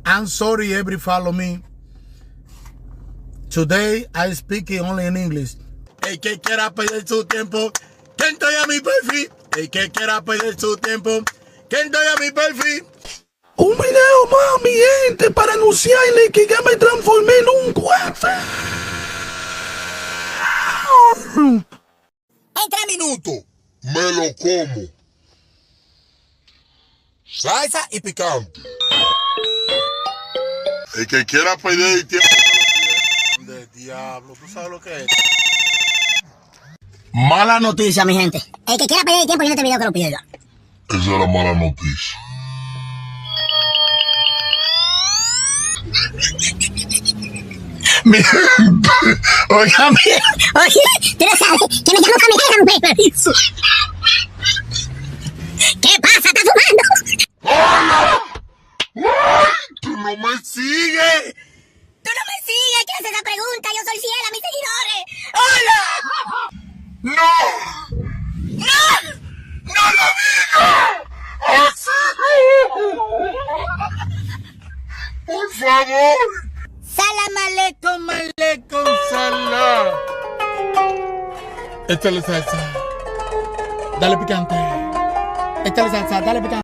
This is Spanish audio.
I'm sorry, every follow me. Today I speak only in English. El que quiera perder su tiempo, que entre a mi perfil. El que quiera perder su tiempo, que entre a mi perfil. Un video más, mi gente, para anunciarle que ya me transformé en un cohete. En 3 minutos me lo como. Salsa y picante. El que quiera perder el tiempo De diablo, ¿tú sabes lo que es? Mala noticia, mi gente. El que quiera perder el tiempo en este video que lo pierda. Esa es la mala noticia. Mi gente, oigan, Oye, tú no sabes que me llamó Cameron permiso. ¿Qué pasa? ¿Estás fumando? ¡hola! ¡Ay! ¡Tú no me sigues! Tú no me sigues. ¿Qué haces esa pregunta? Yo soy fiel a mis seguidores. ¡Hola! ¡No! ¡No! ¡No lo digas! ¡Así! ¡Por favor! Salam aleikum, salam. Échale salsa. Dale picante. Échale salsa, dale picante.